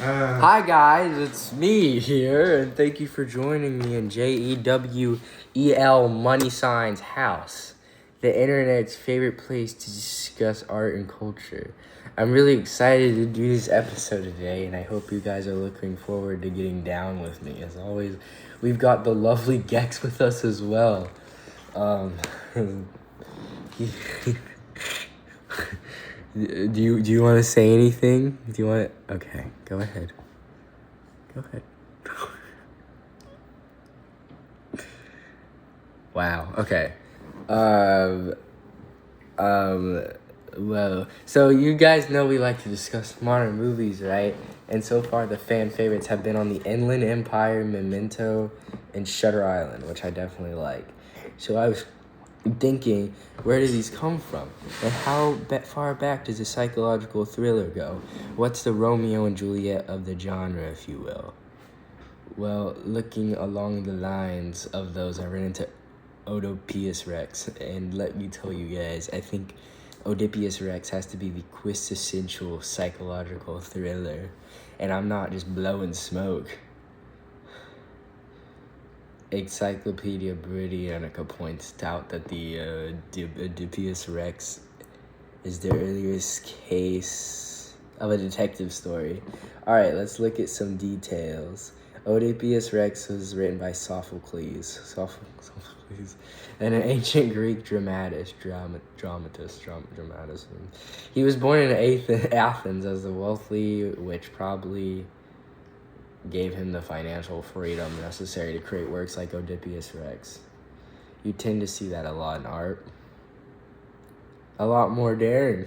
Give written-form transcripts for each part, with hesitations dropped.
Hi guys, it's me here, and thank you for joining me in JEWEL Money Sign's house, the internet's favorite place to discuss art and culture. I'm really excited to do this episode today, and I hope you guys are looking forward to getting down with me. As always, we've got the lovely Gex with us as well. Do you want to say anything? Do you want to? Okay, go ahead. Go ahead. Wow. Okay. Well, so you guys know we like to discuss modern movies, right? And so far, the fan favorites have been on the Inland Empire, Memento, and Shutter Island, which I definitely like. So I was thinking, where do these come from? And how far back does a psychological thriller go? What's the Romeo and Juliet of the genre, if you will? Well, looking along the lines of those, I ran into Oedipus Rex, and let me tell you guys, I think Oedipus Rex has to be the quintessential psychological thriller, and I'm not just blowing smoke. Encyclopedia Britannica points out that the Oedipus Rex is the earliest case of a detective story. Alright, let's look at some details. Oedipus Rex was written by Sophocles, and an ancient Greek dramatist. He was born in Athens as a wealthy, which probably gave him the financial freedom necessary to create works like Oedipus Rex. You tend to see that a lot in art. A lot more daring.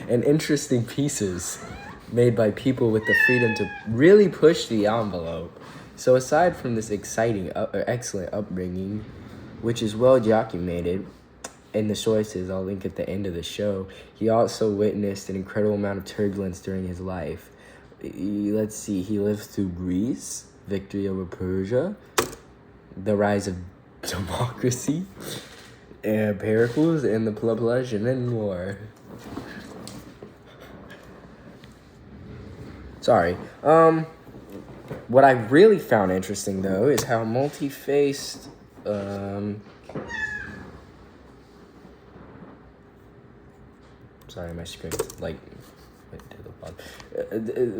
And interesting pieces made by people with the freedom to really push the envelope. So aside from this excellent upbringing, which is well documented in the sources I'll link at the end of the show, he also witnessed an incredible amount of turbulence during his life. Let's see, he lived through Greece, victory over Persia, the rise of democracy, and Pericles, and the Peloponnesian War. Sorry. What I really found interesting, though, is how multi-faced, sorry, my screen,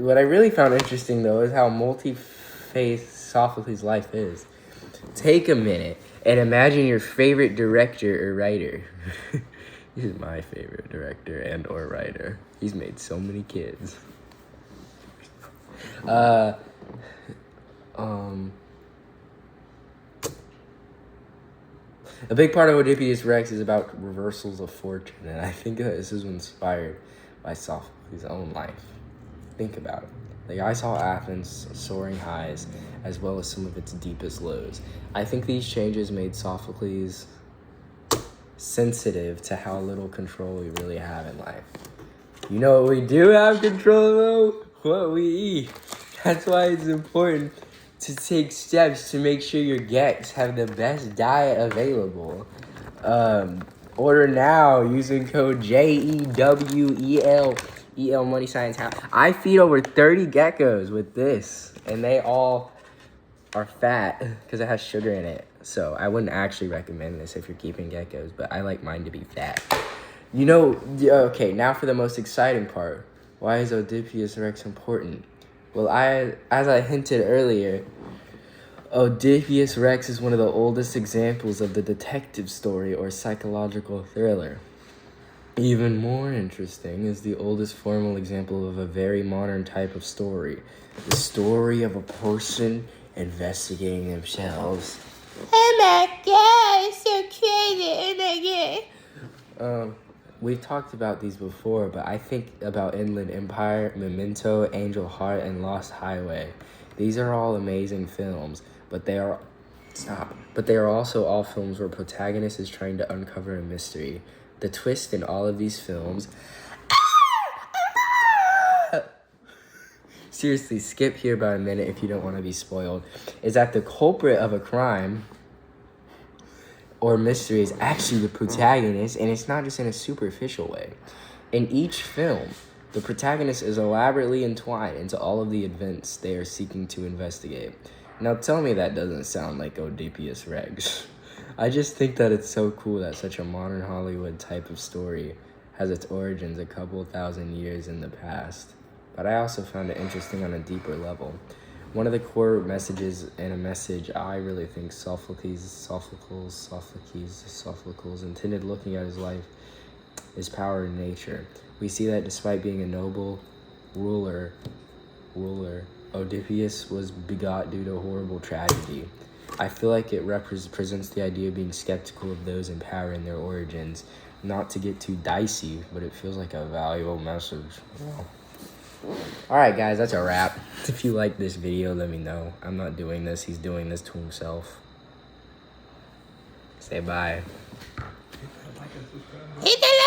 what I really found interesting, though, is how multi-faced Sophocles' life is. Take a minute and imagine your favorite director or writer. He's my favorite director and or writer. He's made so many kids. A big part of Oedipus Rex is about reversals of fortune, and I think that this is inspired by Sophocles' own life. Think about it. The guy saw Athens soaring highs, as well as some of its deepest lows. I think these changes made Sophocles sensitive to how little control we really have in life. You know what we do have control though? What we eat. That's why it's important to take steps to make sure your Gex have the best diet available. Order now using code JEWEL Money Science House. I feed over 30 geckos with this, and they all are fat because it has sugar in it. So I wouldn't actually recommend this if you're keeping geckos, but I like mine to be fat. You know, okay, now for the most exciting part. Why is Oedipus Rex important? Well, as I hinted earlier, Oedipus Rex is one of the oldest examples of the detective story or psychological thriller. Even more interesting is the oldest formal example of a very modern type of story. The story of a person investigating themselves. Oh my god, so crazy, oh my god. We've talked about these before, but I think about Inland Empire, Memento, Angel Heart, and Lost Highway. These are all amazing films, but they are also all films where protagonist is trying to uncover a mystery. The twist in all of these films... Seriously, skip here by a minute if you don't want to be spoiled. Is that the culprit of a crime or mystery is actually the protagonist, and it's not just in a superficial way. In each film, The protagonist is elaborately entwined into all of the events they are seeking to investigate. Now tell me that doesn't sound like Oedipus Rex. I just think that it's so cool that such a modern Hollywood type of story has its origins a couple thousand years in the past. But I also found it interesting on a deeper level. One of the core messages, and a message I really think Sophocles intended looking at his life, is power in nature. We see that despite being a noble ruler, Oedipus was begot due to a horrible tragedy. I feel like it represents the idea of being skeptical of those in power and their origins. Not to get too dicey, but it feels like a valuable message. Alright guys, that's a wrap. If you like this video, let me know. I'm not doing this, he's doing this to himself. Say bye. Hit the